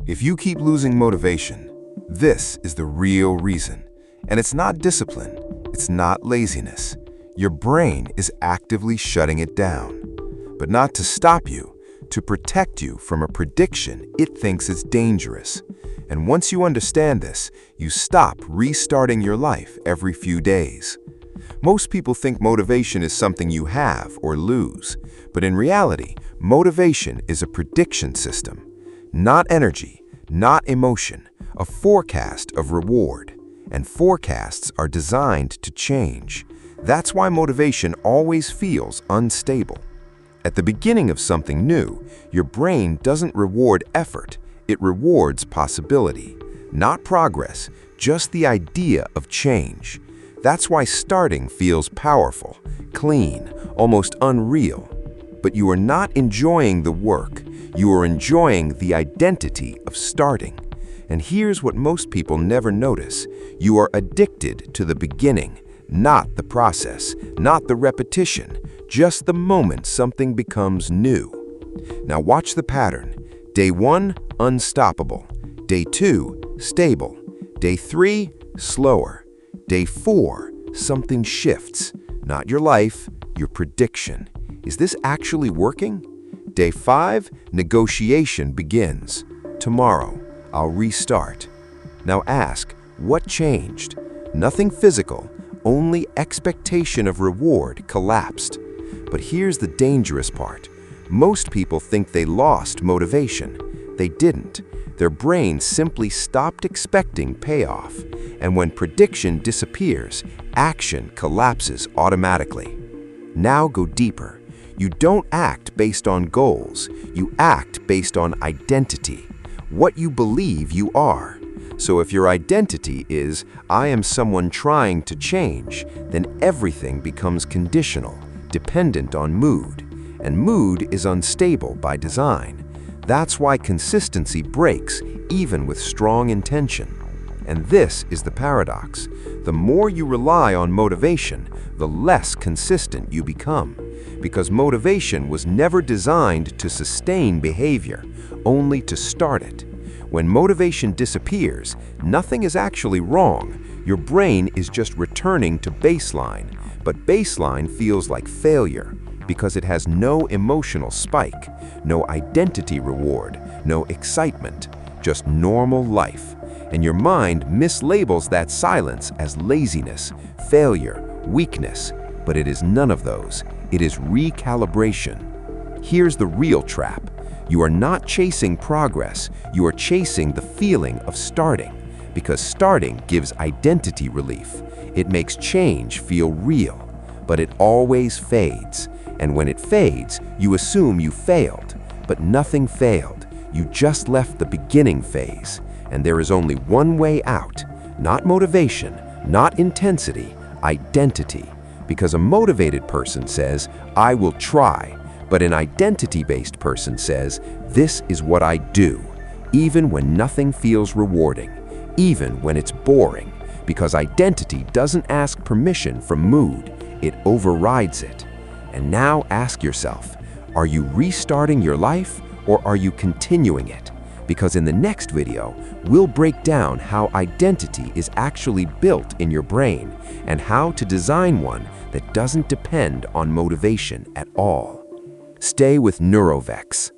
If you keep losing motivation, this is the real reason. And it's not discipline, it's not laziness. Your brain is actively shutting it down. But not to stop you, to protect you from a prediction it thinks is dangerous. And once you understand this, you stop restarting your life every few days. Most people think motivation is something you have or lose, but in reality, motivation is a prediction system. Not energy, not emotion, a forecast of reward. And forecasts are designed to change. That's why motivation always feels unstable. At the beginning of something new, your brain doesn't reward effort, it rewards possibility. Not progress, just the idea of change. That's why starting feels powerful, clean, almost unreal. But you are not enjoying the work, you are enjoying the identity of starting. And here's what most people never notice. You are addicted to the beginning, not the process, not the repetition, just the moment something becomes new. Now watch the pattern. Day 1, unstoppable. Day 2, stable. Day 3, slower. Day 4, something shifts. Not your life, your prediction. Is this actually working? Day 5, negotiation begins. Tomorrow, I'll restart. Now ask, what changed? Nothing physical, only expectation of reward collapsed. But here's the dangerous part. Most people think they lost motivation. They didn't. Their brain simply stopped expecting payoff. And when prediction disappears, action collapses automatically. Now go deeper. You don't act based on goals. You act based on identity. What you believe you are. So if your identity is, I am someone trying to change, then everything becomes conditional, dependent on mood. And mood is unstable by design. That's why consistency breaks even with strong intention. And this is the paradox. The more you rely on motivation, the less consistent you become. Because motivation was never designed to sustain behavior, only to start it. When motivation disappears, nothing is actually wrong. Your brain is just returning to baseline. But baseline feels like failure because it has no emotional spike, no identity reward, no excitement, just normal life. And your mind mislabels that silence as laziness, failure, weakness. But it is none of those. It is recalibration. Here's the real trap. You are not chasing progress, you are chasing the feeling of starting. Because starting gives identity relief. It makes change feel real. But it always fades. And when it fades, you assume you failed. But nothing failed. You just left the beginning phase. And there is only one way out. Not motivation, not intensity, identity. Because a motivated person says, I will try. But an identity-based person says, this is what I do. Even when nothing feels rewarding. Even when it's boring. Because identity doesn't ask permission from mood. It overrides it. And now ask yourself, are you restarting your life or are you continuing it? Because in the next video, we'll break down how identity is actually built in your brain and how to design one that doesn't depend on motivation at all. Stay with Neurovex.